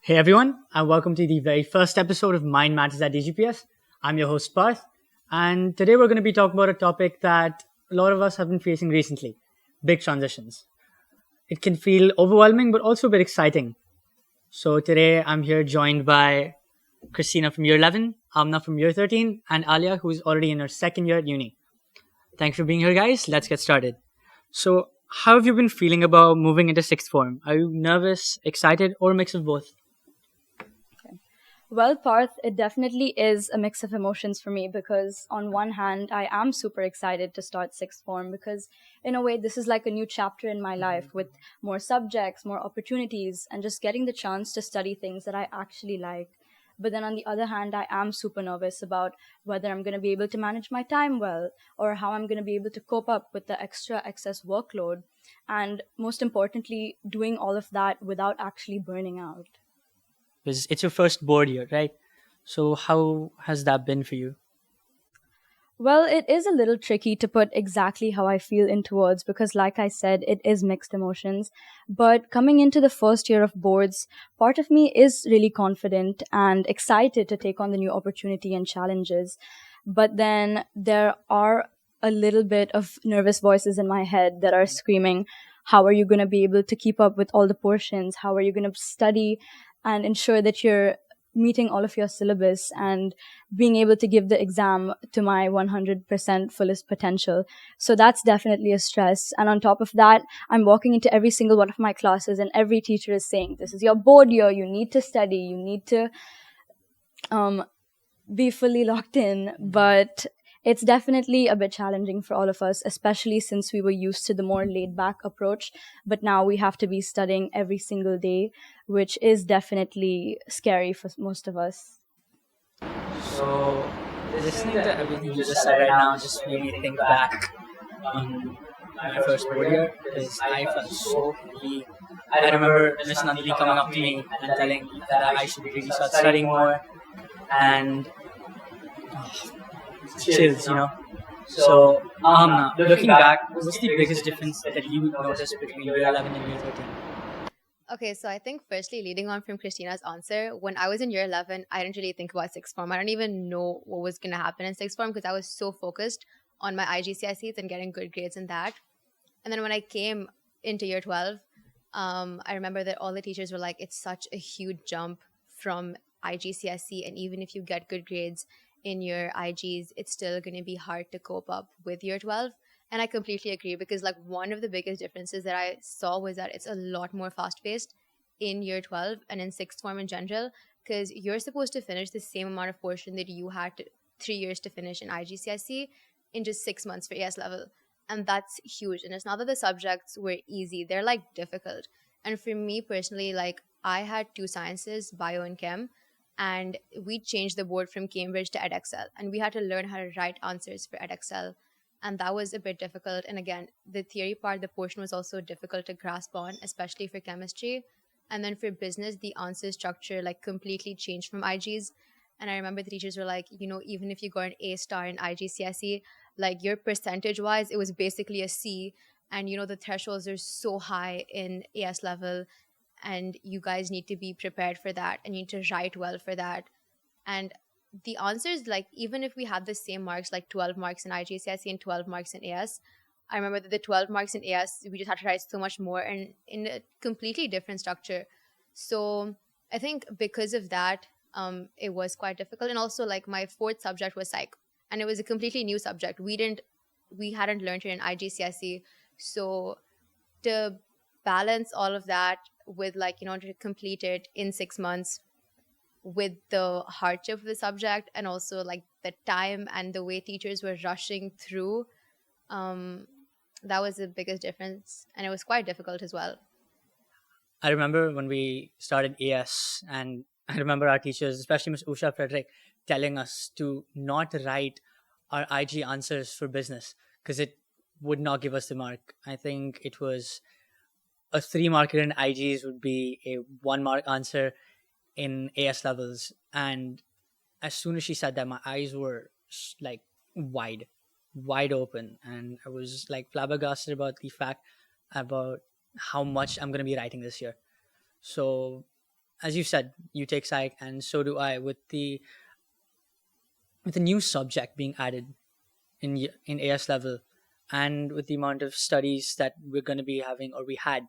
Hey everyone, and welcome to the very first episode of Mind Matters at DGPS. I'm your host Parth, and today we're going to be talking about a topic that a lot of us have been facing recently: big transitions. It can feel overwhelming, but also a bit exciting. So today I'm here joined by Christina from year 11, Amna from year 13, and Alia, who's already in her second year at uni. Thanks for being here, guys. Let's get started. So, how have you been feeling about moving into sixth form? Are you nervous, excited, or a mix of both? Well, Parth, it definitely is a mix of emotions for me because, on one hand, I am super excited to start sixth form because, in a way, this is like a new chapter in my life with more subjects, more opportunities, and just getting the chance to study things that I actually like. But then on the other hand, I am super nervous about whether I'm going to be able to manage my time well or how I'm going to be able to cope up with the extra excess workload. And most importantly, doing all of that without actually burning out. Because it's your first board year, right? So how has that been for you? Well, it is a little tricky to put exactly how I feel into words because, like I said, it is mixed emotions. But coming into the first year of boards, part of me is really confident and excited to take on the new opportunity and challenges. But then there are a little bit of nervous voices in my head that are screaming, how are you going to be able to keep up with all the portions? How are you going to study and ensure that you're meeting all of your syllabus and being able to give the exam to my 100% fullest potential. So that's definitely a stress. And on top of that, I'm walking into every single one of my classes and every teacher is saying, this is your board year, you need to study, you need to um, be fully locked in. But it's definitely a bit challenging for all of us, especially since we were used to the more laid back approach. But now we have to be studying every single day, which is definitely scary for most of us. So, listening to everything you just said right now just made me think back on my first board year because I felt so heavy. I remember Miss Nandini coming up to me and telling me that I should really start studying more and chills, you know. So, looking back, what's the biggest difference that you noticed between year 11 and year 13? Okay, so I think firstly, leading on from Christina's answer, when I was in year 11, I didn't really think about sixth form. I don't even know what was going to happen in sixth form because I was so focused on my IGCSEs and getting good grades in that. And then when I came into year 12, I remember that all the teachers were like, it's such a huge jump from IGCSE. And even if you get good grades in your IGs, it's still going to be hard to cope up with year 12. And I completely agree because, like, one of the biggest differences that I saw was that it's a lot more fast paced in year 12 and in sixth form in general because you're supposed to finish the same amount of portion that you had 3 years to finish in IGCSE in just 6 months for AS level. And that's huge. And it's not that the subjects were easy, they're like difficult. And for me personally, like, I had two sciences, bio and chem, and we changed the board from Cambridge to edexcel, and we had to learn how to write answers for edexcel, and that was a bit difficult. And again, the theory part, the portion was also difficult to grasp on, especially for chemistry. And then for business, the answer structure like completely changed from IGs. And I remember the teachers were like, even if you got an A star in IGCSE, like your percentage wise, it was basically a C. And the thresholds are so high in AS level, and you guys need to be prepared for that and you need to write well for that. And the answers, like, even if we had the same marks, like 12 marks in IGCSE and 12 marks in AS, I remember that the 12 marks in AS, we just had to write so much more and in a completely different structure. So I think because of that, it was quite difficult. And also, like, my fourth subject was psych, and it was a completely new subject. We hadn't learned it in IGCSE. So to balance all of that with, like, to complete it in 6 months with the hardship of the subject and also like the time and the way teachers were rushing through, um that was the biggest difference, and it was quite difficult as well. I remember when we started AS, and I remember our teachers, especially Miss Usha Frederick, telling us to not write our IG answers for business because it would not give us the mark. I think it was a 3 marker in IGs would be a 1 mark answer in AS levels. And as soon as she said that, my eyes were like wide open. And I was like flabbergasted about the fact about how much I'm going to be writing this year. So as you said, you take psych, and so do I. With the new subject being added in AS level, and with the amount of studies that we're going to be having or we had,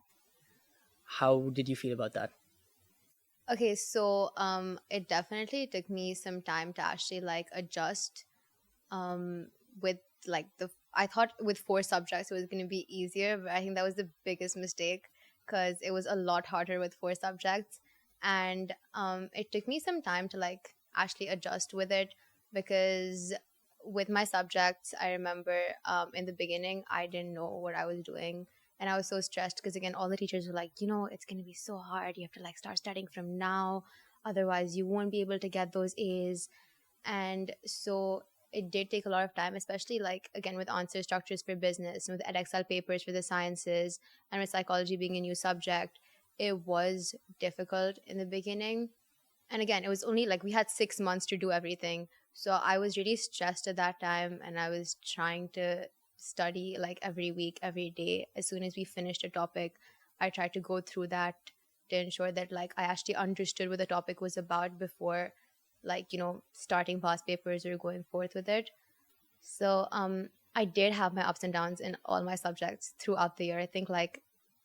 how did you feel about that? Okay, so it definitely took me some time to actually like adjust with like the I thought with four subjects it was going to be easier, but I think that was the biggest mistake because it was a lot harder with four subjects. And it took me some time to like actually adjust with it, because with my subjects I remember in the beginning I didn't know what I was doing, and I was so stressed because again all the teachers were like, it's going to be so hard, you have to like start studying from now, otherwise you won't be able to get those A's. And so it did take a lot of time, especially like again with answer structures for business and with edXL papers for the sciences, and with psychology being a new subject. It was difficult in the beginning. And again, it was only like we had 6 months to do everything. So I was really stressed at that time, and I was trying to study like every week, every day. As soon as we finished a topic, I tried to go through that to ensure that like I actually understood what the topic was about before, like starting past papers or going forth with it. So I did have my ups and downs in all my subjects throughout the year. I think like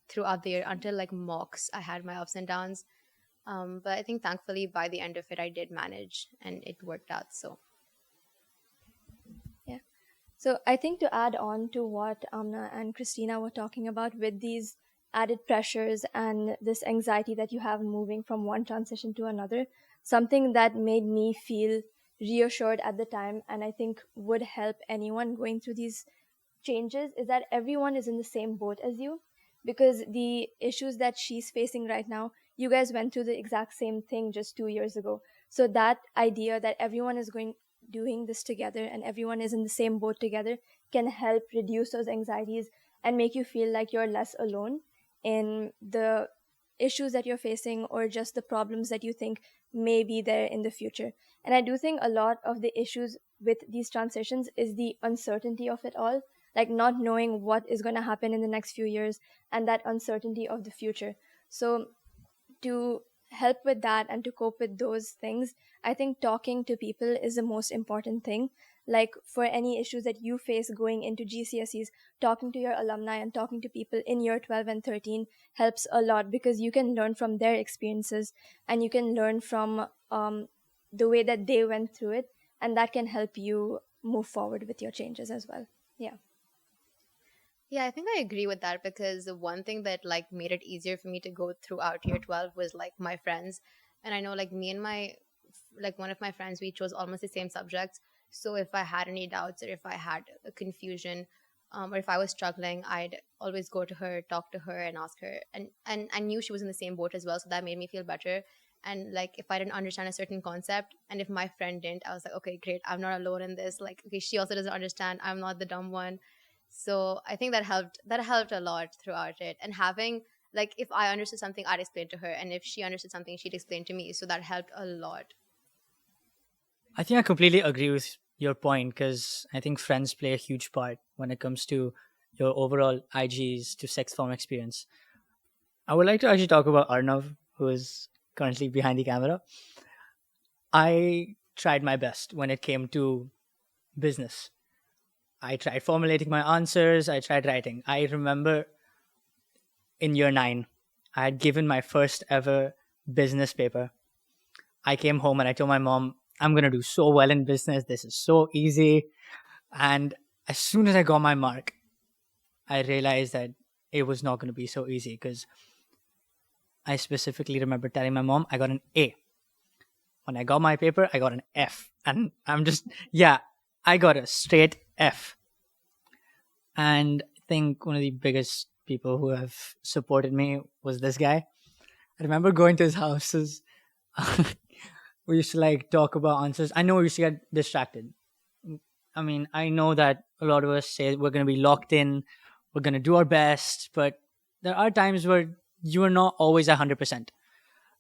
throughout the year until like mocks I had my ups and downs. But I think thankfully by the end of it I did manage and it worked out. So Yeah. So I think to add on to what Amna and Christina were talking about with these added pressures and this anxiety that you have moving from one transition to another, something that made me feel reassured at the time and I think would help anyone going through these changes is that everyone is in the same boat as you, because the issues that she's facing right now, you guys went through the exact same thing just 2 years ago. So that idea that everyone is going doing this together and everyone is in the same boat together can help reduce those anxieties and make you feel like you're less alone in the issues that you're facing or just the problems that you think may be there in the future. And I do think a lot of the issues with these transitions is the uncertainty of it all, like not knowing what is going to happen in the next few years and that uncertainty of the future. So to help with that and to cope with those things, I think talking to people is the most important thing. Like for any issues that you face going into GCSEs, talking to your alumni and talking to people in year 12 and 13 helps a lot, because you can learn from their experiences and you can learn from the way that they went through it, and that can help you move forward with your changes as well. Yeah. yeah, I think I agree with that, because the one thing that like made it easier for me to go throughout year 12 was like my friends. And I know like me and my like one of my friends, we chose almost the same subjects. So if I had any doubts or if I had a confusion, or if I was struggling, I'd always go to her, talk to her, and ask her. And I knew she was in the same boat as well, so that made me feel better. And like if I didn't understand a certain concept, and if my friend didn't, I was like, okay, great, I'm not alone in this. Like, okay, she also doesn't understand. I'm not the dumb one. So I think that helped. That helped a lot throughout it. And having like if I understood something, I'd explain to her, and if she understood something, she'd explain to me. So that helped a lot. I think I completely agree with your point, because I think friends play a huge part when it comes to your overall IGs to sex form experience. I would like to actually talk about Arnav, who is currently behind the camera. I tried my best when it came to business. I tried formulating my answers, I tried writing. I remember in year 9, I had given my first ever business paper. I came home and I told my mom, I'm going to do so well in business. This is so easy. And as soon as I got my mark, I realized that it was not going to be so easy, because I specifically remember telling my mom I got an A. When I got my paper, I got an F. And I'm just, yeah, I got a straight F. And I think one of the biggest people who have supported me was this guy. I remember going to his houses. We used to like talk about answers. I know we used to get distracted. I mean, I know that a lot of us say we're going to be locked in, we're going to do our best, but there are times where you are not always 100%.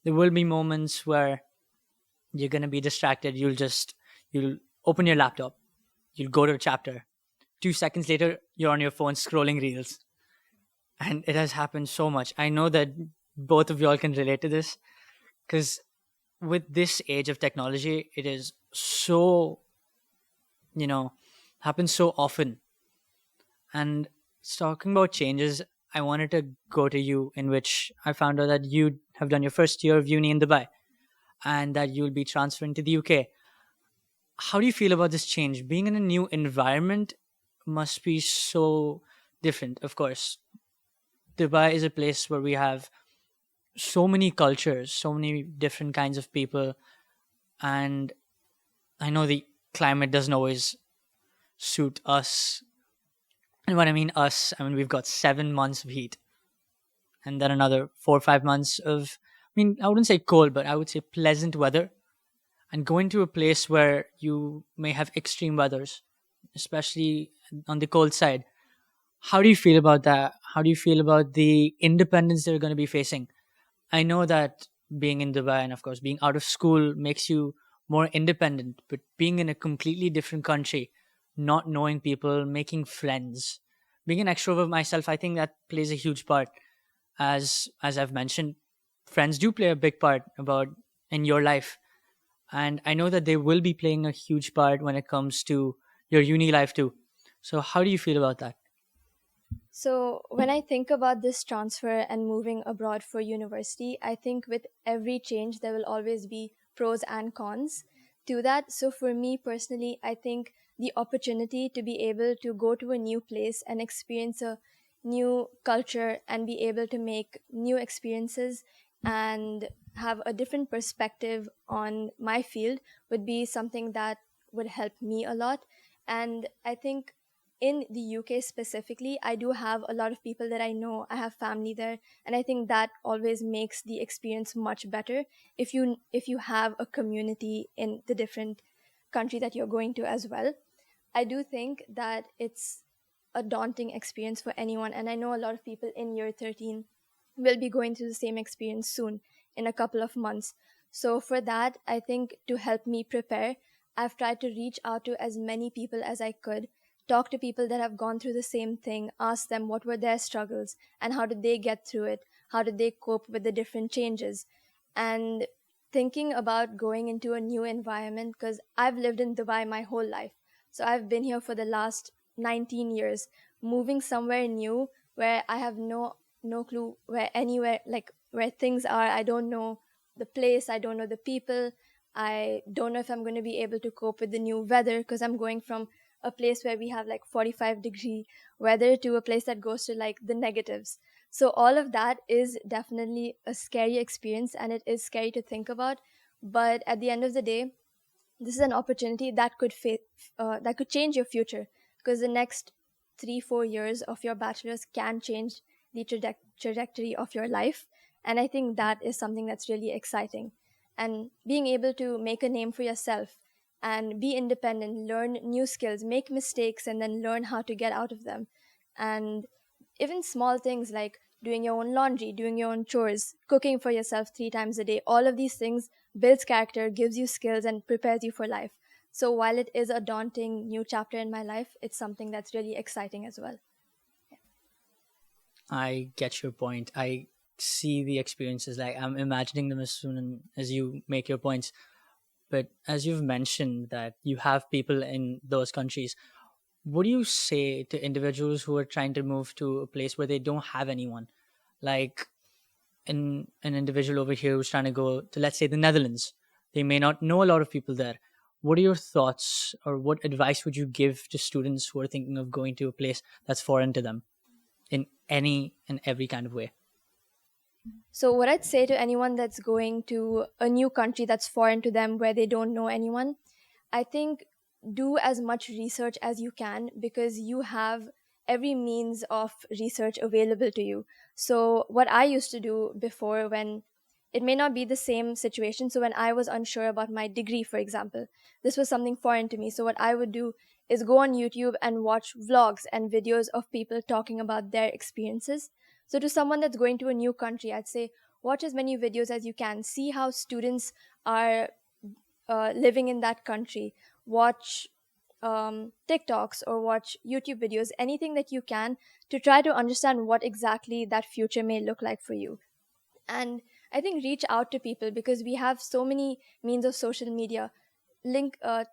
There will be moments where you're going to be distracted. You'll open your laptop, you'll go to a chapter. 2 seconds later, you're on your phone scrolling reels. And it has happened so much. I know that both of y'all can relate to this. because with this age of technology, it is so, you know, happens so often. And talking about changes, I wanted to go to you, in which I found out that you have done your first year of uni in Dubai and that you'll be transferring to the UK. How do you feel about this change? Being in a new environment must be so different. Of course, Dubai is a place where we have so many cultures, so many different kinds of people, and I know the climate doesn't always suit us. And when I mean us, I mean we've got 7 months of heat and then another 4 or 5 months of, I mean, I wouldn't say cold, but I would say pleasant weather. And going to a place where you may have extreme weathers, especially on the cold side. How do you feel about that? How do you feel about the independence they're going to be facing? I know that being in Dubai and, of course, being out of school makes you more independent, but being in a completely different country, not knowing people, making friends, being an extrovert myself, I think that plays a huge part. As I've mentioned, friends do play a big part about in your life, and I know that they will be playing a huge part when it comes to your uni life too. So, how do you feel about that? So, when I think about this transfer and moving abroad for university, I think with every change, there will always be pros and cons to that. So, for me personally, I think the opportunity to be able to go to a new place and experience a new culture and be able to make new experiences and have a different perspective on my field would be something that would help me a lot. And I think in the UK specifically, I do have a lot of people that I know. I have family there, and I think that always makes the experience much better if you have a community in the different country that you're going to as well. I do think that it's a daunting experience for anyone, and I know a lot of people in year 13 will be going through the same experience soon in a couple of months. So for that, I think to help me prepare, I've tried to reach out to as many people as I could, talk to people that have gone through the same thing, ask them what were their struggles and how did they get through it, how did they cope with the different changes. And thinking about going into a new environment, because I've lived in Dubai my whole life. So I've been here for the last 19 years. Moving somewhere new where I have no clue where anywhere, like where things are, I don't know the place, I don't know the people, I don't know if I'm going to be able to cope with the new weather, because I'm going from a place where we have like 45-degree weather to a place that goes to like the negatives. So all of that is definitely a scary experience and it is scary to think about. But at the end of the day, this is an opportunity that that could change your future, because the next 3-4 years of your bachelor's can change the trajectory of your life. And I think that is something that's really exciting. And being able to make a name for yourself and be independent, learn new skills, make mistakes, and then learn how to get out of them. And even small things like doing your own laundry, doing your own chores, cooking for yourself 3 times a day, all of these things builds character, gives you skills, and prepares you for life. So while it is a daunting new chapter in my life, it's something that's really exciting as well. I get your point. I see the experiences. Like I'm imagining them as soon as you make your points. But as you've mentioned that you have people in those countries, what do you say to individuals who are trying to move to a place where they don't have anyone? Like an individual over here who's trying to go to, let's say, the Netherlands. They may not know a lot of people there. What are your thoughts, or what advice would you give to students who are thinking of going to a place that's foreign to them in any and every kind of way? So, what I'd say to anyone that's going to a new country that's foreign to them where they don't know anyone, I think do as much research as you can, because you have every means of research available to you. So, what I used to do before, when it may not be the same situation. So, when I was unsure about my degree, for example, this was something foreign to me. So, what I would do is go on YouTube and watch vlogs and videos of people talking about their experiences. So, to someone that's going to a new country, I'd say watch as many videos as you can, see how students are living in that country, watch TikToks or watch YouTube videos, anything that you can to try to understand what exactly that future may look like for you. And I think reach out to people, because we have so many means of social media.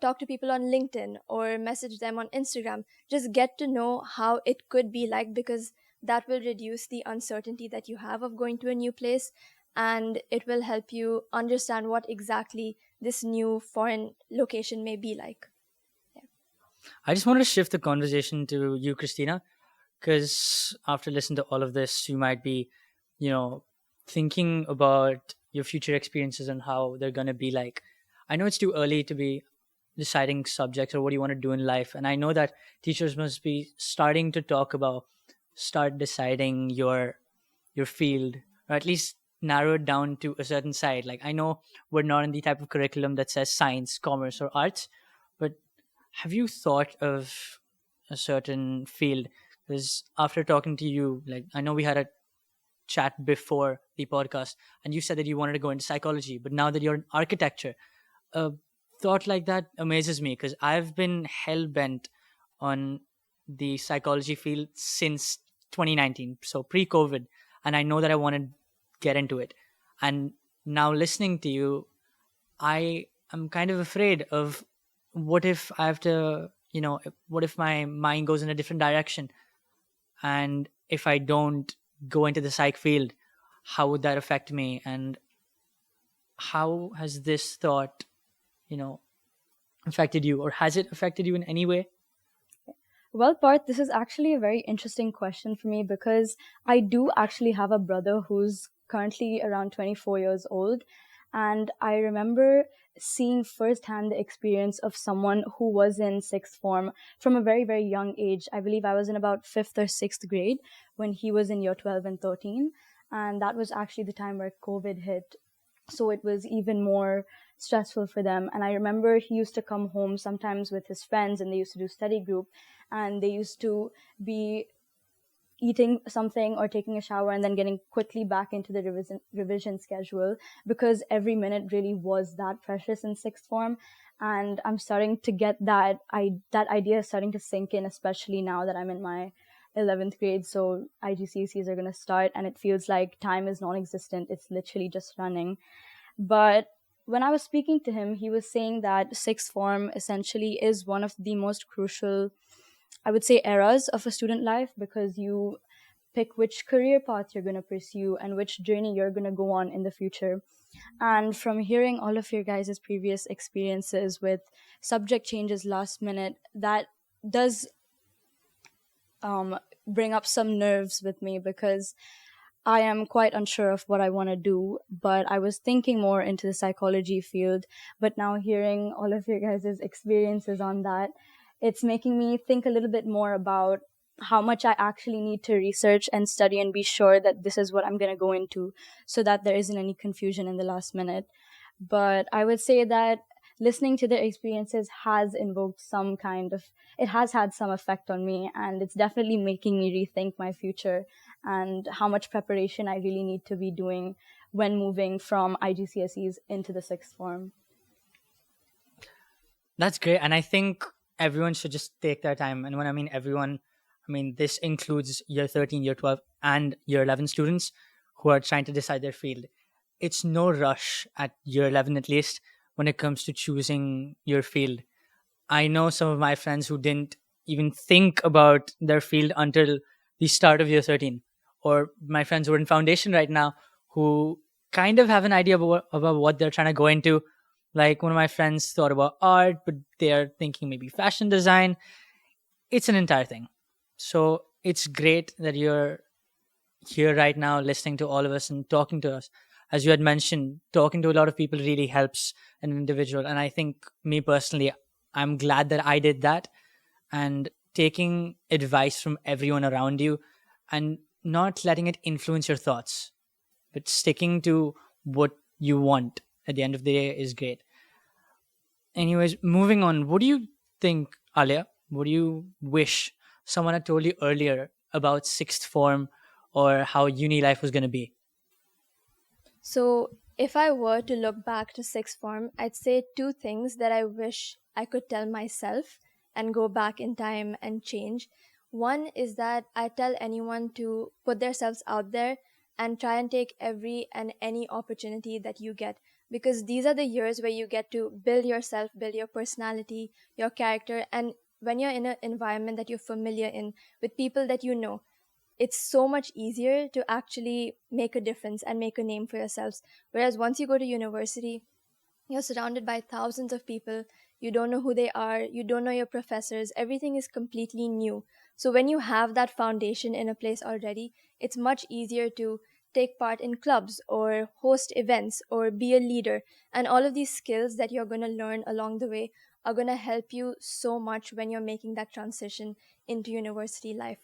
Talk to people on LinkedIn or message them on Instagram. Just get to know how it could be like, because that will reduce the uncertainty that you have of going to a new place, and it will help you understand what exactly this new foreign location may be like. Yeah. I just wanted to shift the conversation to you, Christina, because after listening to all of this, you might be, you know, thinking about your future experiences and how they're going to be like. I know it's too early to be deciding subjects or what you want to do in life, and I know that teachers must be starting to start deciding your field, or at least narrow it down to a certain side. Like, I know we're not in the type of curriculum that says science, commerce, or arts, but have you thought of a certain field? Because after talking to you, like, I know we had a chat before the podcast, and you said that you wanted to go into psychology, but now that you're in architecture, a thought like that amazes me, because I've been hell bent on the psychology field since 2019, so pre-COVID, and I know that I want to get into it. And now listening to you, I am kind of afraid of what if I have to, what if my mind goes in a different direction, and if I don't go into the psych field, how would that affect me? And how has this thought, you know, affected you, or has it affected you in any way? Well, Parth, this is actually a very interesting question for me, because I do actually have a brother who's currently around 24 years old. And I remember seeing firsthand the experience of someone who was in sixth form from a very, very young age. I believe I was in about fifth or sixth grade when he was in year 12 and 13. And that was actually the time where COVID hit. So it was even more stressful for them. And I remember he used to come home sometimes with his friends, and they used to do study group, and they used to be eating something or taking a shower and then getting quickly back into the revision schedule, because every minute really was that precious in sixth form. And I'm starting to get that idea is starting to sink in, especially now that I'm in my 11th grade. So IGCSEs are going to start, and it feels like time is non-existent. It's literally just running. But when I was speaking to him, he was saying that sixth form essentially is one of the most crucial, I would say, eras of a student life, because you pick which career path you're going to pursue and which journey you're going to go on in the future. And from hearing all of your guys' previous experiences with subject changes last minute, that does bring up some nerves with me, because I am quite unsure of what I want to do, but I was thinking more into the psychology field. But now hearing all of your guys' experiences on that, it's making me think a little bit more about how much I actually need to research and study and be sure that this is what I'm going to go into, so that there isn't any confusion in the last minute. But I would say that listening to their experiences has invoked it has had some effect on me, and it's definitely making me rethink my future and how much preparation I really need to be doing when moving from IGCSEs into the sixth form. That's great. And I think everyone should just take their time. And when I mean everyone, I mean this includes year 13, year 12, and year 11 students who are trying to decide their field. It's no rush at year 11, at least, when it comes to choosing your field. I know some of my friends who didn't even think about their field until the start of year 13. Or my friends who are in foundation right now who kind of have an idea about what they're trying to go into. Like, one of my friends thought about art, but they're thinking maybe fashion design. It's an entire thing. So it's great that you're here right now listening to all of us and talking to us. As you had mentioned, talking to a lot of people really helps an individual. And I think, me personally, I'm glad that I did that, and taking advice from everyone around you and not letting it influence your thoughts, but sticking to what you want at the end of the day is great. Anyways, moving on, what do you think, Alia? What do you wish someone had told you earlier about sixth form, or how uni life was going to be? So, if I were to look back to sixth form, I'd say two things that I wish I could tell myself and go back in time and change. One is that I tell anyone to put themselves out there and try and take every and any opportunity that you get, because these are the years where you get to build yourself, build your personality, your character. And when you're in an environment that you're familiar in, with people that you know, it's so much easier to actually make a difference and make a name for yourselves. Whereas once you go to university, you're surrounded by thousands of people. You don't know who they are. You don't know your professors. Everything is completely new. So, when you have that foundation in a place already, it's much easier to take part in clubs or host events or be a leader. And all of these skills that you're going to learn along the way are going to help you so much when you're making that transition into university life.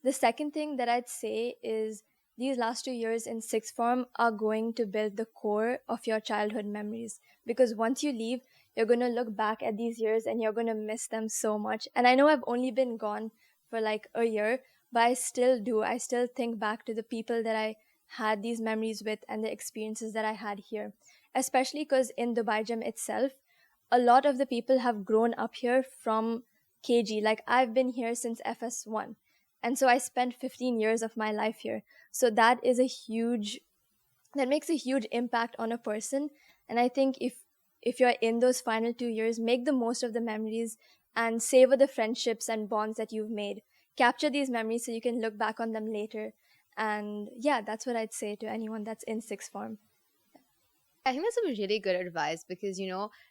The second thing that I'd say is these last 2 years in sixth form are going to build the core of your childhood memories. Because once you leave, you're going to look back at these years and you're going to miss them so much. And I know I've only been gone for like a year, but I still do. I still think back to the people that I had these memories with and the experiences that I had here. Especially because in Dubai Gym itself, a lot of the people have grown up here from KG. Like I've been here since FS1. And so I spent 15 years of my life here. So that makes a huge impact on a person. And I think if you're in those final 2 years, make the most of the memories and savor the friendships and bonds that you've made. Capture these memories so you can look back on them later. And yeah, that's what I'd say to anyone that's in sixth form. I think that's some really good advice because,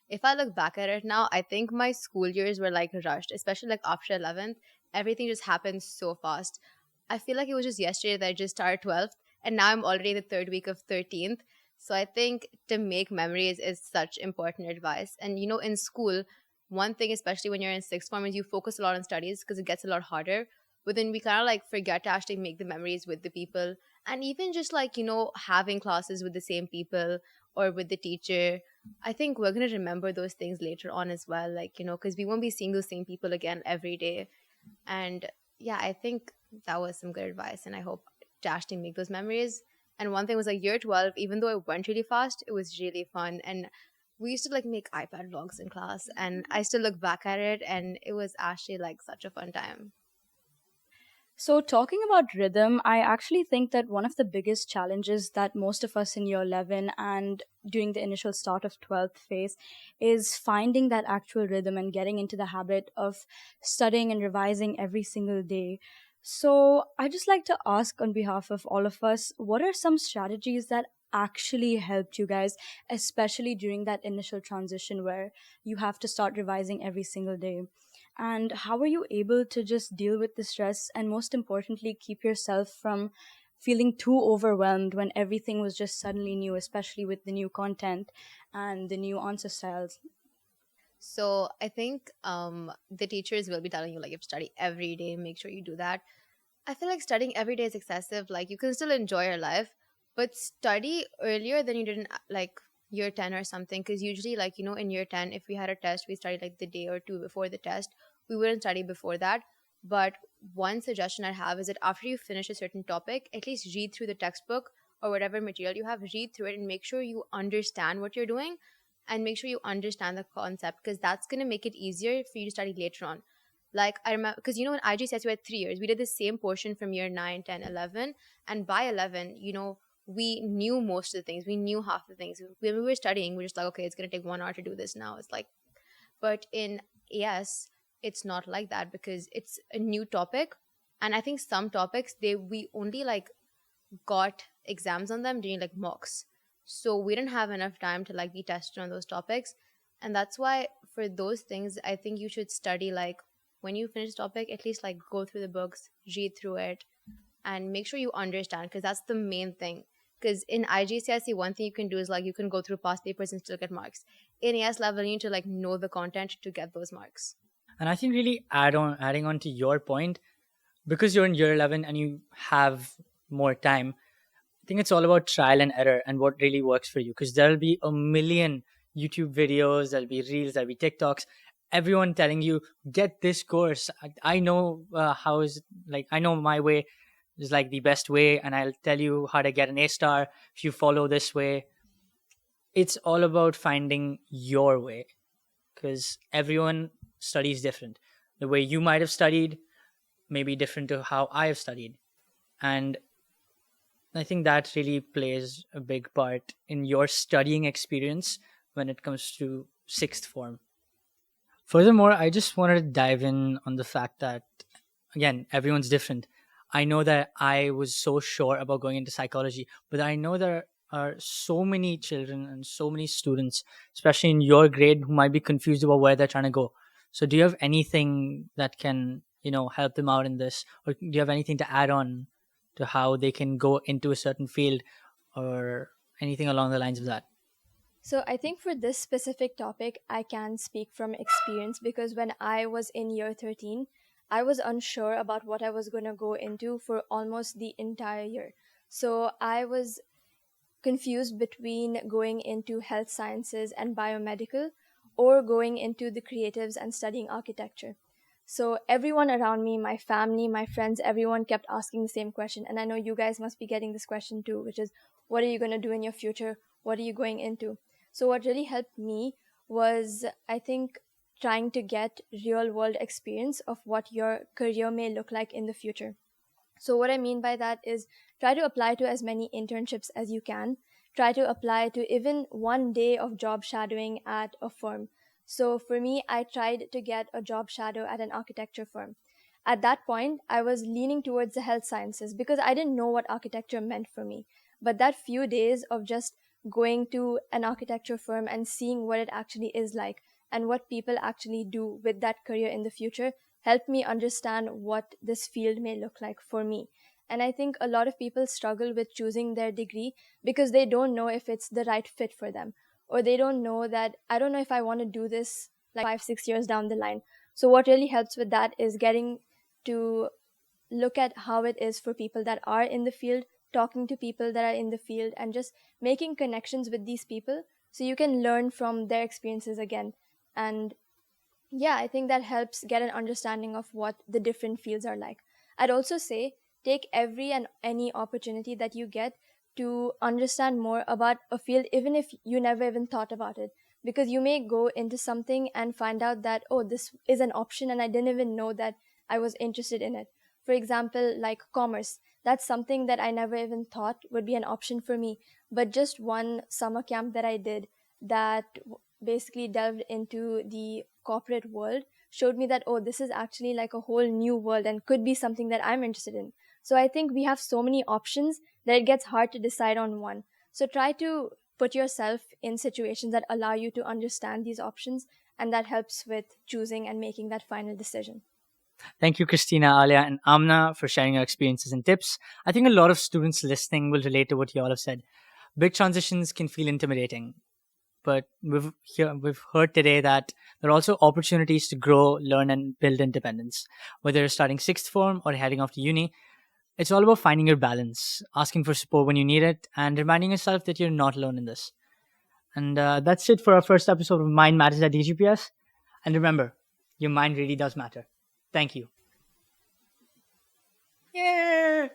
if I look back at it now, I think my school years were like rushed, especially like after 11th. Everything just happened so fast. I feel like it was just yesterday that I just started 12th, and now I'm already in the third week of 13th. So I think to make memories is such important advice. And, in school, one thing, especially when you're in sixth form, is you focus a lot on studies because it gets a lot harder. But then we kind of like forget to actually make the memories with the people. And even just like, having classes with the same people or with the teacher, I think we're going to remember those things later on as well, like, because we won't be seeing those same people again every day. And yeah, I think that was some good advice, and I hope to actually make those memories. And one thing was like year 12, even though it went really fast, it was really fun. And we used to like make iPad vlogs in class, and I still look back at it, and it was actually like such a fun time. So, talking about rhythm, I actually think that one of the biggest challenges that most of us in year 11 and during the initial start of 12th face is finding that actual rhythm and getting into the habit of studying and revising every single day. So, I just like to ask on behalf of all of us, what are some strategies that actually helped you guys, especially during that initial transition where you have to start revising every single day? And how are you able to just deal with the stress and most importantly keep yourself from feeling too overwhelmed when everything was just suddenly new, especially with the new content and the new answer styles? So I think the teachers will be telling you like if study every day, make sure you do that. I feel like studying every day is excessive. Like you can still enjoy your life, but study earlier than you did in like year 10 or something. Because usually, like, in year 10, if we had a test, we studied like the day or two before the test. We wouldn't study before that. But one suggestion I have is that after you finish a certain topic, at least read through the textbook or whatever material you have, read through it and make sure you understand what you're doing and make sure you understand the concept because that's going to make it easier for you to study later on. Like I remember, because in IGCSE we had 3 years. We did the same portion from year 9, 10, 11, and by 11, we knew most of the things. We knew half the things. When we were studying, we were just like, okay, it's gonna take 1 hour to do this now. It's like, but in AS, it's not like that because it's a new topic, and I think some topics we only like got exams on them during like mocks. So we didn't have enough time to like be tested on those topics. And that's why for those things, I think you should study like when you finish the topic, at least like go through the books, read through it, and make sure you understand because that's the main thing. Because in IGCSE, one thing you can do is like you can go through past papers and still get marks. In AS level, you need to like know the content to get those marks. And I think really adding on to your point, because you're in year 11 and you have more time, I think it's all about trial and error and what really works for you. Because there'll be a million YouTube videos, there'll be reels, there'll be TikToks, everyone telling you get this course. I know how is like I know my way is like the best way, and I'll tell you how to get an A star if you follow this way. It's all about finding your way because everyone studies different. The way you might have studied may be different to how I have studied, and I think that really plays a big part in your studying experience when it comes to sixth form. Furthermore, I just wanted to dive in on the fact that, again, everyone's different. I know that I was so sure about going into psychology, but I know there are so many children and so many students, especially in your grade, who might be confused about where they're trying to go. So, do you have anything that can, help them out in this, or do you have anything to add on to how they can go into a certain field, or anything along the lines of that? So I think for this specific topic, I can speak from experience because when I was in year 13, I was unsure about what I was going to go into for almost the entire year. So I was confused between going into health sciences and biomedical or going into the creatives and studying architecture. So everyone around me, my family, my friends, everyone kept asking the same question. And I know you guys must be getting this question too, which is, what are you going to do in your future? What are you going into? So what really helped me was, I think, trying to get real world experience of what your career may look like in the future. So, what I mean by that is try to apply to as many internships as you can. Try to apply to even one day of job shadowing at a firm. So, for me, I tried to get a job shadow at an architecture firm. At that point, I was leaning towards the health sciences because I didn't know what architecture meant for me. But that few days of just going to an architecture firm and seeing what it actually is like and what people actually do with that career in the future helped me understand what this field may look like for me. And I think a lot of people struggle with choosing their degree because they don't know if it's the right fit for them, or they don't know that I don't know if I want to do this like 5 6 years down the line. So what really helps with that is getting to look at how it is for people that are in the field, talking to people that are in the field, and just making connections with these people so you can learn from their experiences again. And yeah, I think that helps get an understanding of what the different fields are like. I'd also say take every and any opportunity that you get to understand more about a field, even if you never even thought about it. Because you may go into something and find out that, oh, this is an option, and I didn't even know that I was interested in it. For example, like commerce. That's something that I never even thought would be an option for me. But just one summer camp that I did that basically delved into the corporate world showed me that, oh, this is actually like a whole new world and could be something that I'm interested in. So I think we have so many options that it gets hard to decide on one. So try to put yourself in situations that allow you to understand these options, and that helps with choosing and making that final decision. Thank you, Christina, Alia, and Amna, for sharing your experiences and tips. I think a lot of students listening will relate to what you all have said. Big transitions can feel intimidating, but we've heard today that there are also opportunities to grow, learn, and build independence. Whether you're starting sixth form or heading off to uni, it's all about finding your balance, asking for support when you need it, and reminding yourself that you're not alone in this. And that's it for our first episode of Mind Matters at DGPS. And remember, your mind really does matter. Thank you. Yeah.